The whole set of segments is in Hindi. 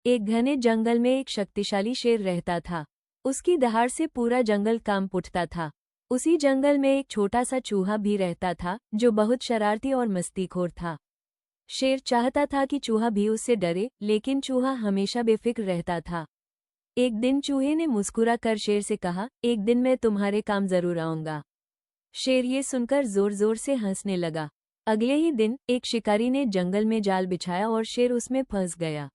एक घने जंगल में एक शक्तिशाली शेर रहता था। उसकी दहाड़ से पूरा जंगल कांप उठता था। उसी जंगल में एक छोटा सा चूहा भी रहता था जो बहुत शरारती और मस्तीखोर था। शेर चाहता था कि चूहा भी उससे डरे, लेकिन चूहा हमेशा बेफिक्र रहता था। एक दिन चूहे ने मुस्कुरा कर शेर से कहा, एक दिन मैं तुम्हारे काम जरूर आऊंगा। शेर ये सुनकर जोर जोर से हंसने लगा। अगले ही दिन एक शिकारी ने जंगल में जाल बिछाया और शेर उसमें फंस गया।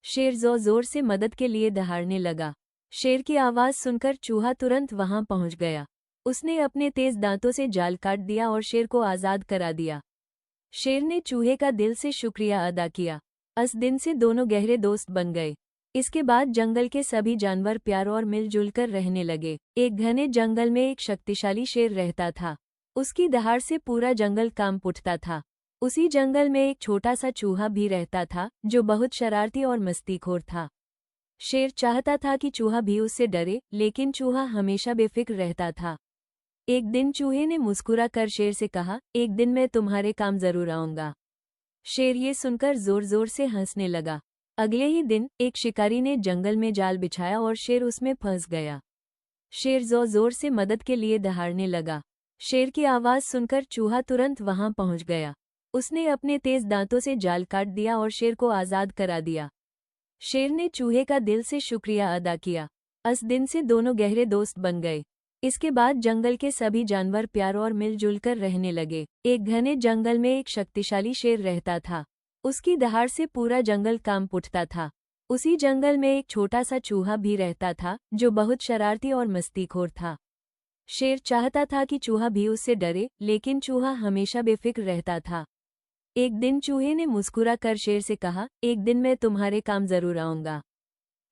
शेर जोर जोर से मदद के लिए दहाड़ने लगा। शेर की आवाज सुनकर चूहा तुरंत वहां पहुंच गया। उसने अपने तेज दांतों से जाल काट दिया और शेर को आजाद करा दिया। शेर ने चूहे का दिल से शुक्रिया अदा किया। उस दिन से दोनों गहरे दोस्त बन गए। इसके बाद जंगल के सभी जानवर प्यार और मिलजुल कर रहने लगे। एक घने जंगल में एक शक्तिशाली शेर रहता था। उसकी दहाड़ से पूरा जंगल कांप उठता था। उसी जंगल में एक छोटा सा चूहा भी रहता था जो बहुत शरारती और मस्तीखोर था। शेर चाहता था कि चूहा भी उससे डरे, लेकिन चूहा हमेशा बेफिक्र रहता था। एक दिन चूहे ने मुस्कुरा कर शेर से कहा, एक दिन मैं तुम्हारे काम जरूर आऊंगा। शेर ये सुनकर जोर जोर से हंसने लगा। अगले ही दिन एक शिकारी ने जंगल में जाल बिछाया और शेर उसमें फंस गया। शेर जोर जोर से मदद के लिए दहाड़ने लगा। शेर की आवाज सुनकर चूहा तुरंत वहां पहुंच गया। उसने अपने तेज दांतों से जाल काट दिया और शेर को आजाद करा दिया। शेर ने चूहे का दिल से शुक्रिया अदा किया। उस दिन से दोनों गहरे दोस्त बन गए। इसके बाद जंगल के सभी जानवर प्यार और मिलजुल कर रहने लगे। एक घने जंगल में एक शक्तिशाली शेर रहता था। उसकी दहाड़ से पूरा जंगल कांप उठता था। उसी जंगल में एक छोटा सा चूहा भी रहता था जो बहुत शरारती और मस्तीखोर था। शेर चाहता था कि चूहा भी उससे डरे, लेकिन चूहा हमेशा बेफिक्र रहता था। एक दिन चूहे ने मुस्कुरा कर शेर से कहा, एक दिन मैं तुम्हारे काम जरूर आऊंगा।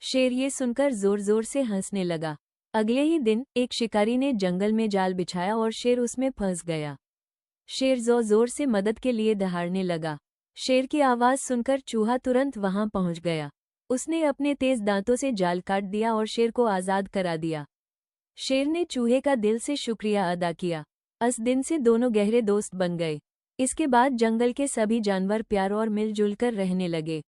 शेर ये सुनकर जोर जोर से हंसने लगा। अगले ही दिन एक शिकारी ने जंगल में जाल बिछाया और शेर उसमें फंस गया। शेर जोर जोर से मदद के लिए दहाड़ने लगा। शेर की आवाज सुनकर चूहा तुरंत वहां पहुंच गया। उसने अपने तेज दांतों से जाल काट दिया और शेर को आजाद करा दिया। शेर ने चूहे का दिल से शुक्रिया अदा किया। उस दिन से दोनों गहरे दोस्त बन गए। इसके बाद जंगल के सभी जानवर प्यार और मिलजुल कर रहने लगे।